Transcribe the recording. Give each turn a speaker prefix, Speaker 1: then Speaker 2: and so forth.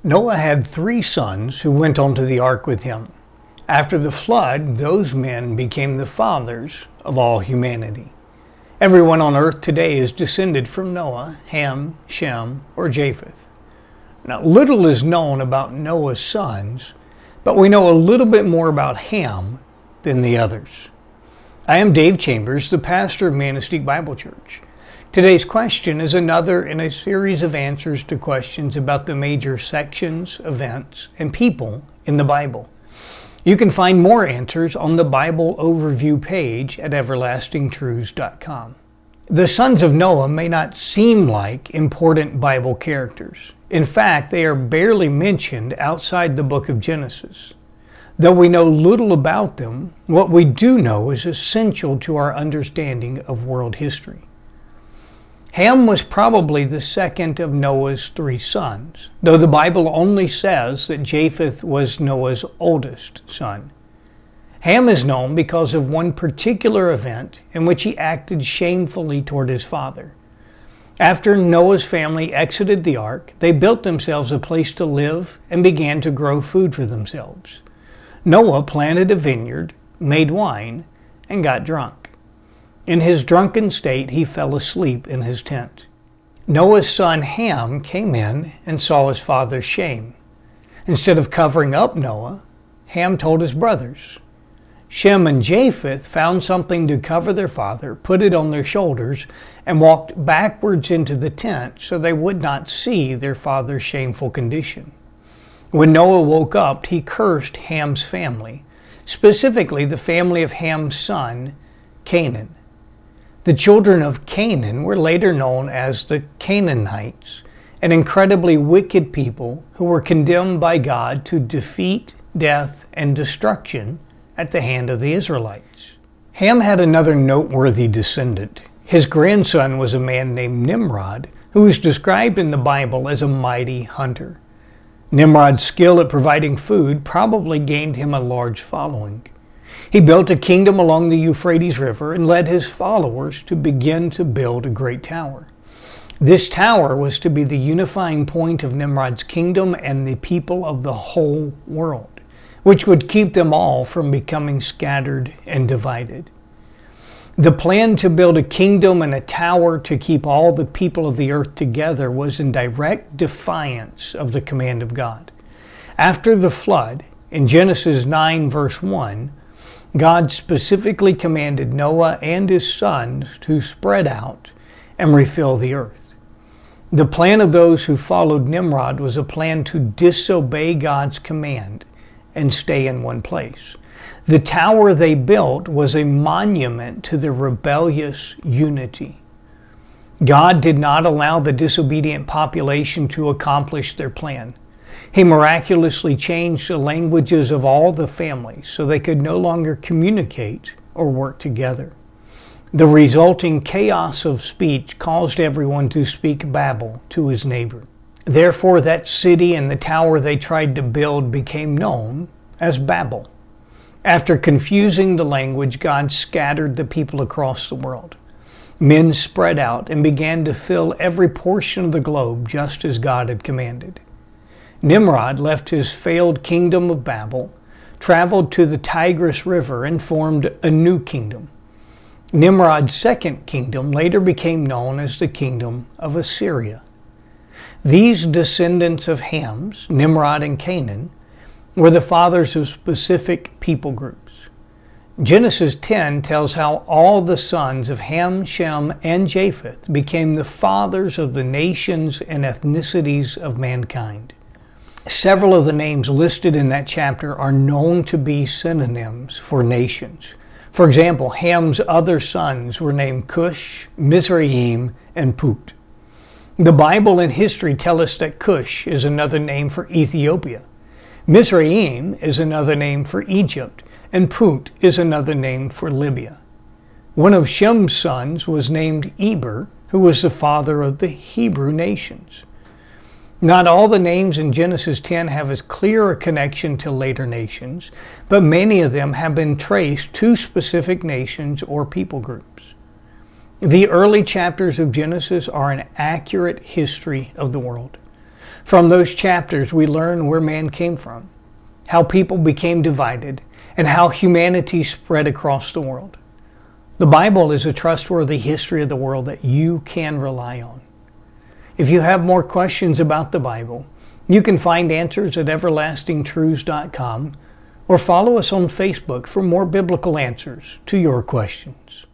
Speaker 1: Noah had 3 sons who went onto the ark with him. After the flood, those men became the fathers of all humanity. Everyone on earth today is descended from Noah, Ham, Shem, or Japheth. Now, little is known about Noah's sons, but we know a little bit more about Ham than the others. I am Dave Chambers, the pastor of Manistique Bible Church. Today's question is another in a series of answers to questions about the major sections, events, and people in the Bible. You can find more answers on the Bible Overview page at everlastingtruths.com. The sons of Noah may not seem like important Bible characters. In fact, they are barely mentioned outside the book of Genesis. Though we know little about them, what we do know is essential to our understanding of world history. Ham was probably the second of Noah's 3 sons, though the Bible only says that Japheth was Noah's oldest son. Ham is known because of one particular event in which he acted shamefully toward his father. After Noah's family exited the ark, they built themselves a place to live and began to grow food for themselves. Noah planted a vineyard, made wine, and got drunk. In his drunken state, he fell asleep in his tent. Noah's son Ham came in and saw his father's shame. Instead of covering up Noah, Ham told his brothers. Shem and Japheth found something to cover their father, put it on their shoulders, and walked backwards into the tent so they would not see their father's shameful condition. When Noah woke up, he cursed Ham's family, specifically the family of Ham's son, Canaan. The children of Canaan were later known as the Canaanites, an incredibly wicked people who were condemned by God to defeat, death, and destruction at the hand of the Israelites. Ham had another noteworthy descendant. His grandson was a man named Nimrod, who is described in the Bible as a mighty hunter. Nimrod's skill at providing food probably gained him a large following. He built a kingdom along the Euphrates River and led his followers to begin to build a great tower. This tower was to be the unifying point of Nimrod's kingdom and the people of the whole world, which would keep them all from becoming scattered and divided. The plan to build a kingdom and a tower to keep all the people of the earth together was in direct defiance of the command of God. After the flood, in Genesis 9 verse 1, God specifically commanded Noah and his sons to spread out and refill the earth. The plan of those who followed Nimrod was a plan to disobey God's command and stay in one place. The tower they built was a monument to their rebellious unity. God did not allow the disobedient population to accomplish their plan. He miraculously changed the languages of all the families so they could no longer communicate or work together. The resulting chaos of speech caused everyone to speak Babel to his neighbor. Therefore, that city and the tower they tried to build became known as Babel. After confusing the language, God scattered the people across the world. Men spread out and began to fill every portion of the globe just as God had commanded. Nimrod left his failed kingdom of Babel, traveled to the Tigris River, and formed a new kingdom. Nimrod's second kingdom later became known as the kingdom of Assyria. These descendants of Ham's, Nimrod and Canaan, were the fathers of specific people groups. Genesis 10 tells how all the sons of Ham, Shem, and Japheth became the fathers of the nations and ethnicities of mankind. Several of the names listed in that chapter are known to be synonyms for nations. For example, Ham's other sons were named Cush, Mizraim, and Put. The Bible and history tell us that Cush is another name for Ethiopia. Mizraim is another name for Egypt, and Put is another name for Libya. One of Shem's sons was named Eber, who was the father of the Hebrew nations. Not all the names in Genesis 10 have as clear a connection to later nations, but many of them have been traced to specific nations or people groups. The early chapters of Genesis are an accurate history of the world. From those chapters, we learn where man came from, how people became divided, and how humanity spread across the world. The Bible is a trustworthy history of the world that you can rely on. If you have more questions about the Bible, you can find answers at everlastingtruths.com or follow us on Facebook for more biblical answers to your questions.